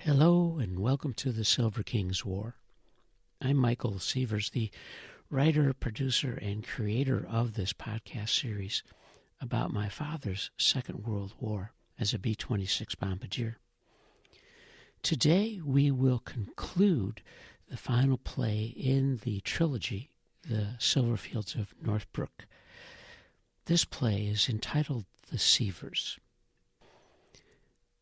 Hello and welcome to the Silver King's War. I'm Michael Sievers, the writer, producer, and creator of this podcast series about my father's Second World War as a B-26 bombardier. Today we will conclude the final play in the trilogy, The Silverfields of Northbrook. This play is entitled The Sievers.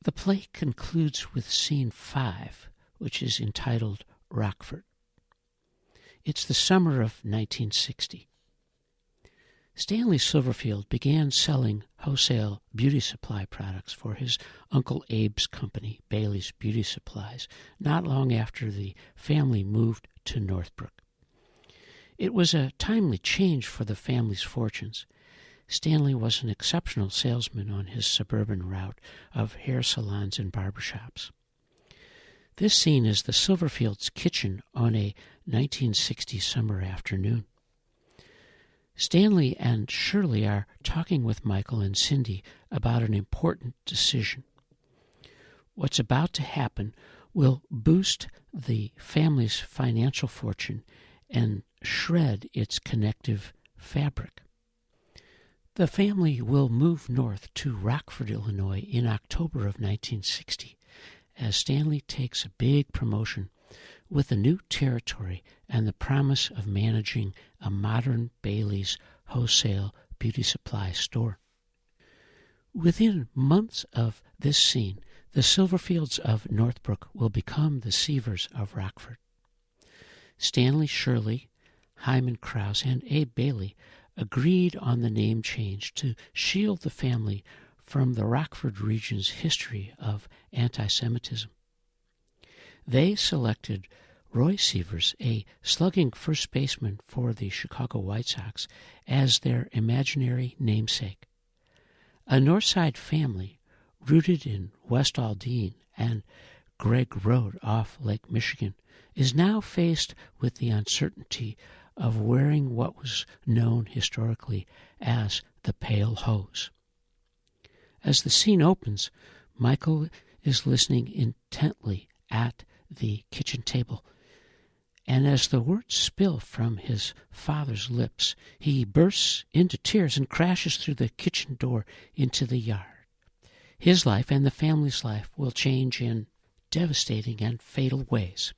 The play concludes with Scene 5, which is entitled Rockford. It's the summer of 1960. Stanley Silverfield began selling wholesale beauty supply products for his Uncle Abe's company, Bailey's Beauty Supplies, not long after the family moved to Northbrook. It was a timely change for the family's fortunes. Stanley was an exceptional salesman on his suburban route of hair salons and barbershops. This scene is the Silverfields' kitchen on a 1960 summer afternoon. Stanley and Shirley are talking with Michael and Cindy about an important decision. What's about to happen will boost the family's financial fortune and shred its connective fabric. The family will move north to Rockford, Illinois in October of 1960 as Stanley takes a big promotion with a new territory and the promise of managing a modern Bailey's wholesale beauty supply store. Within months of this scene, the Silverfields of Northbrook will become the Sievers of Rockford. Stanley Shirley, Hyman Krause, and Abe Bailey agreed on the name change to shield the family from the Rockford region's history of anti-Semitism. They selected Roy Sievers, a slugging first baseman for the Chicago White Sox, as their imaginary namesake. A Northside family rooted in West Aldine and Gregg Road off Lake Michigan is now faced with the uncertainty of wearing what was known historically as the pale hose. As the scene opens, Michael is listening intently at the kitchen table, and as the words spill from his father's lips, he bursts into tears and crashes through the kitchen door into the yard. His life and the family's life will change in devastating and fatal ways.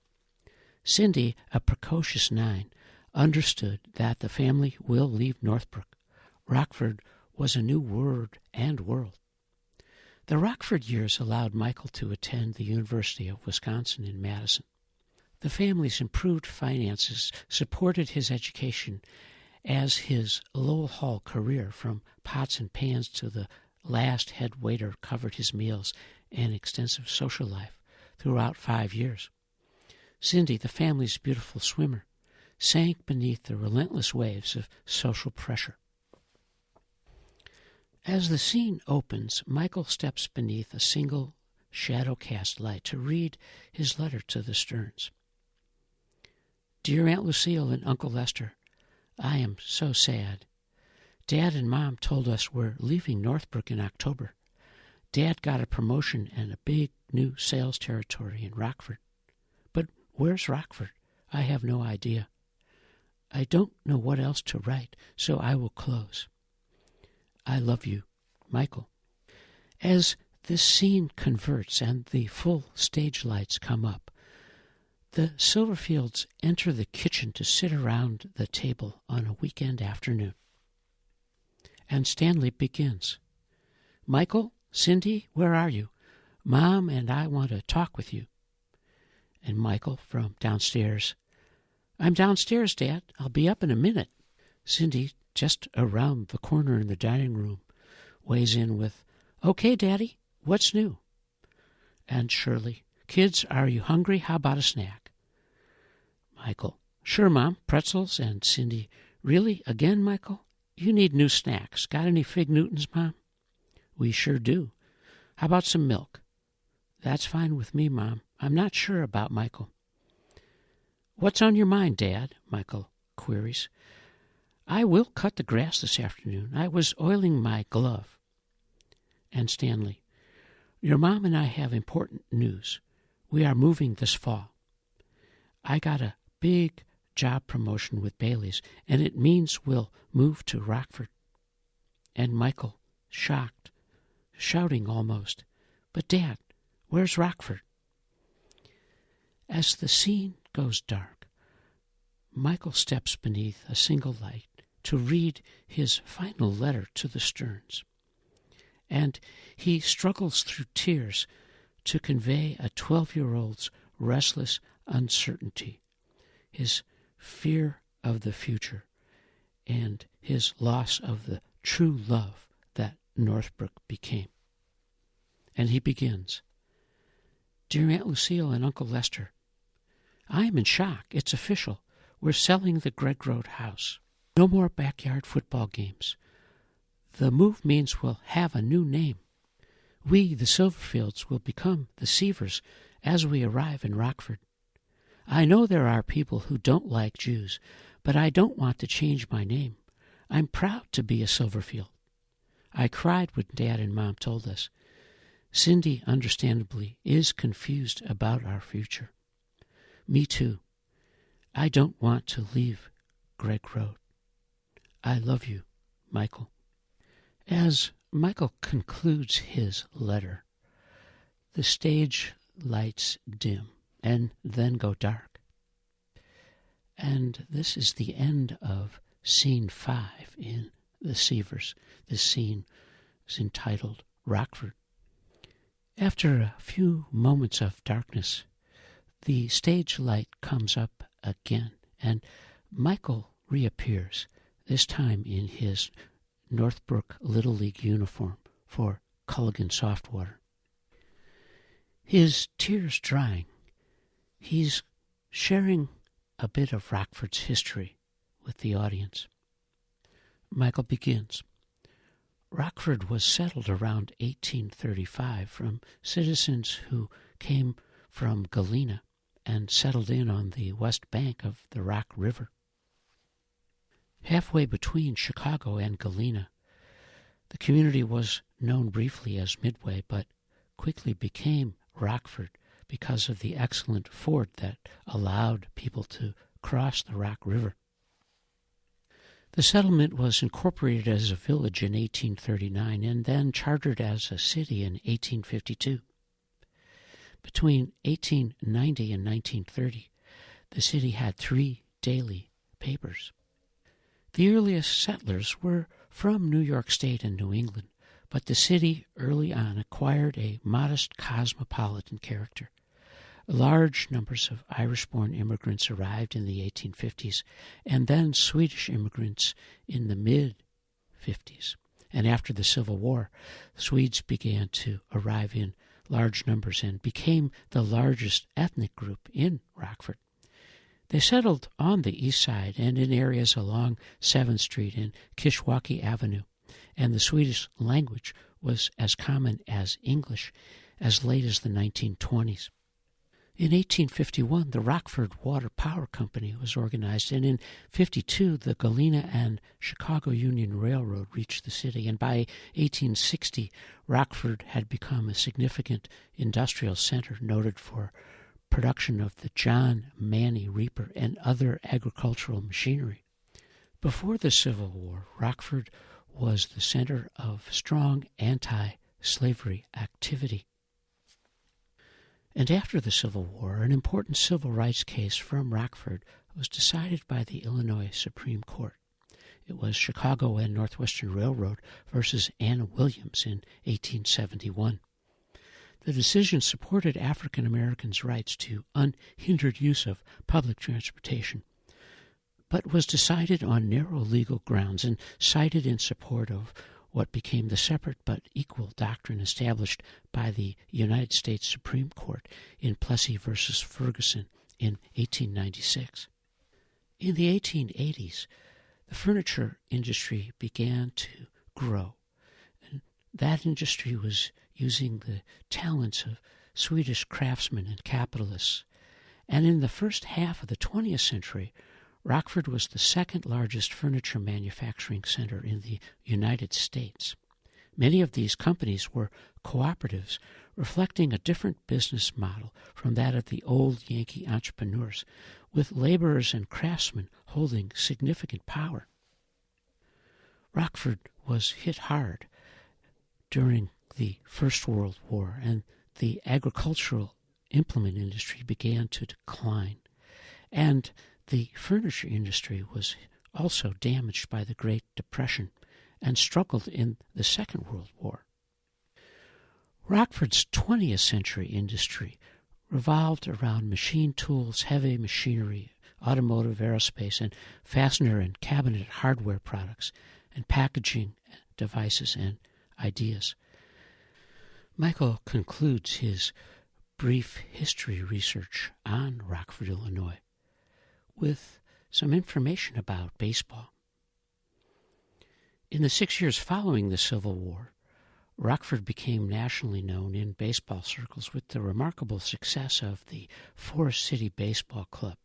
Cindy, a precocious 9, understood that the family will leave Northbrook. Rockford was a new word and world. The Rockford years allowed Michael to attend the University of Wisconsin in Madison. The family's improved finances supported his education as his Lowell Hall career from pots and pans to the last head waiter covered his meals and extensive social life throughout 5 years. Cindy, the family's beautiful swimmer, sank beneath the relentless waves of social pressure. As the scene opens, Michael steps beneath a single shadow-cast light to read his letter to the Stearns. Dear Aunt Lucille and Uncle Lester, I am so sad. Dad and Mom told us we're leaving Northbrook in October. Dad got a promotion and a big new sales territory in Rockford. But where's Rockford? I have no idea. I don't know what else to write, so I will close. I love you, Michael. As this scene converts and the full stage lights come up, the Silverfields enter the kitchen to sit around the table on a weekend afternoon. And Stanley begins. Michael, Cindy, where are you? Mom and I want to talk with you. And Michael from downstairs, I'm downstairs, Dad. I'll be up in a minute. Cindy, just around the corner in the dining room, weighs in with, Okay, Daddy, what's new? And Shirley, kids, are you hungry? How about a snack? Michael, sure, Mom, pretzels. And Cindy, really? Again, Michael? You need new snacks. Got any Fig Newtons, Mom? We sure do. How about some milk? That's fine with me, Mom. I'm not sure about Michael. What's on your mind, Dad? Michael queries. I will cut the grass this afternoon. I was oiling my glove. And Stanley, your mom and I have important news. We are moving this fall. I got a big job promotion with Bailey's, and it means we'll move to Rockford. And Michael, shocked, shouting almost, "But Dad, where's Rockford?" As the scene goes dark, Michael steps beneath a single light to read his final letter to the Stearns. And he struggles through tears to convey a 12-year-old's restless uncertainty, his fear of the future, and his loss of the true love that Northbrook became. And he begins, "Dear Aunt Lucille and Uncle Lester, I am in shock. It's official. We're selling the Gregg Road house. No more backyard football games. The move means we'll have a new name. We, the Silverfields, will become the Sievers as we arrive in Rockford. I know there are people who don't like Jews, but I don't want to change my name. I'm proud to be a Silverfield." I cried when Dad and Mom told us. Cindy, understandably, is confused about our future. Me too. I don't want to leave Gregg Road. I love you, Michael. As Michael concludes his letter, the stage lights dim and then go dark. And this is the end of Scene 5 in the Sievers. This scene is entitled Rockford. After a few moments of darkness, the stage light comes up again, and Michael reappears, this time in his Northbrook Little League uniform for Culligan Softwater. His tears drying, he's sharing a bit of Rockford's history with the audience. Michael begins. Rockford was settled around 1835 from citizens who came from Galena and settled in on the west bank of the Rock River. Halfway between Chicago and Galena, the community was known briefly as Midway, but quickly became Rockford because of the excellent ford that allowed people to cross the Rock River. The settlement was incorporated as a village in 1839 and then chartered as a city in 1852. Between 1890 and 1930, the city had 3 daily papers. The earliest settlers were from New York State and New England, but the city early on acquired a modest cosmopolitan character. Large numbers of Irish-born immigrants arrived in the 1850s, and then Swedish immigrants in the mid-50s. And after the Civil War, Swedes began to arrive in large numbers and became the largest ethnic group in Rockford. They settled on the east side and in areas along 7th Street and Kishwaukee Avenue, and the Swedish language was as common as English as late as the 1920s. In 1851, the Rockford Water Power Company was organized, and in 1952, the Galena and Chicago Union Railroad reached the city, and by 1860, Rockford had become a significant industrial center noted for production of the John Manny Reaper and other agricultural machinery. Before the Civil War, Rockford was the center of strong anti-slavery activity. And after the Civil War, an important civil rights case from Rockford was decided by the Illinois Supreme Court. It was Chicago and Northwestern Railroad versus Anna Williams in 1871. The decision supported African Americans' rights to unhindered use of public transportation, but was decided on narrow legal grounds and cited in support of what became the separate but equal doctrine established by the United States Supreme Court in Plessy v. Ferguson in 1896. In the 1880s, the furniture industry began to grow, and that industry was using the talents of Swedish craftsmen and capitalists. And in the first half of the 20th century, Rockford was the second largest furniture manufacturing center in the United States. Many of these companies were cooperatives, reflecting a different business model from that of the old Yankee entrepreneurs, with laborers and craftsmen holding significant power. Rockford was hit hard during the First World War, and the agricultural implement industry began to decline, and the furniture industry was also damaged by the Great Depression and struggled in the Second World War. Rockford's 20th century industry revolved around machine tools, heavy machinery, automotive, aerospace, and fastener and cabinet hardware products, and packaging devices and ideas. Michael concludes his brief history research on Rockford, Illinois, with some information about baseball. In the 6 years following the Civil War, Rockford became nationally known in baseball circles with the remarkable success of the Forest City Baseball Club.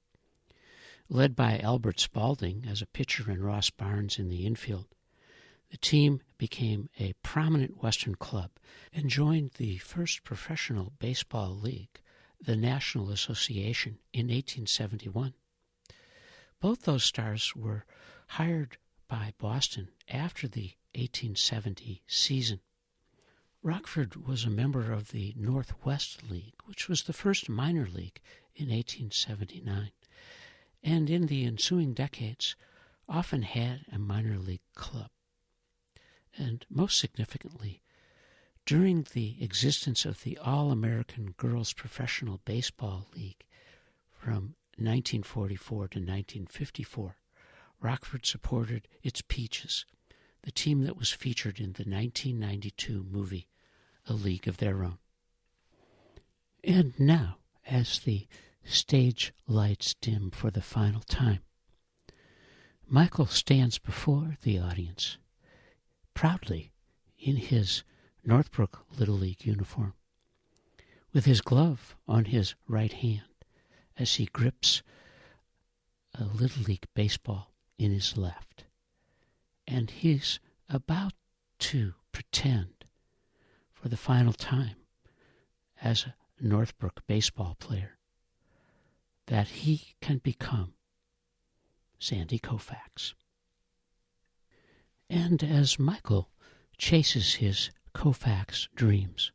Led by Albert Spaulding as a pitcher and Ross Barnes in the infield, the team became a prominent Western club and joined the first professional baseball league, the National Association, in 1871. Both those stars were hired by Boston after the 1870 season. Rockford was a member of the Northwest League, which was the first minor league in 1879, and in the ensuing decades often had a minor league club. And most significantly, during the existence of the All-American Girls Professional Baseball League from 1944 to 1954, Rockford supported its Peaches, the team that was featured in the 1992 movie A League of Their Own. And now, as the stage lights dim for the final time, Michael stands before the audience, proudly in his Northbrook Little League uniform, with his glove on his right hand as he grips a Little League baseball in his left. And he's about to pretend for the final time as a Northbrook baseball player that he can become Sandy Koufax. And as Michael chases his Koufax dreams,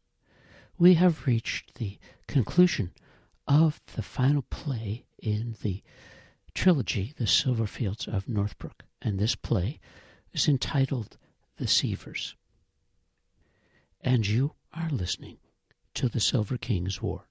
we have reached the conclusion of the final play in the trilogy, The Silverfields of Northbrook, and this play is entitled The Sievers. And you are listening to the Silver King's War.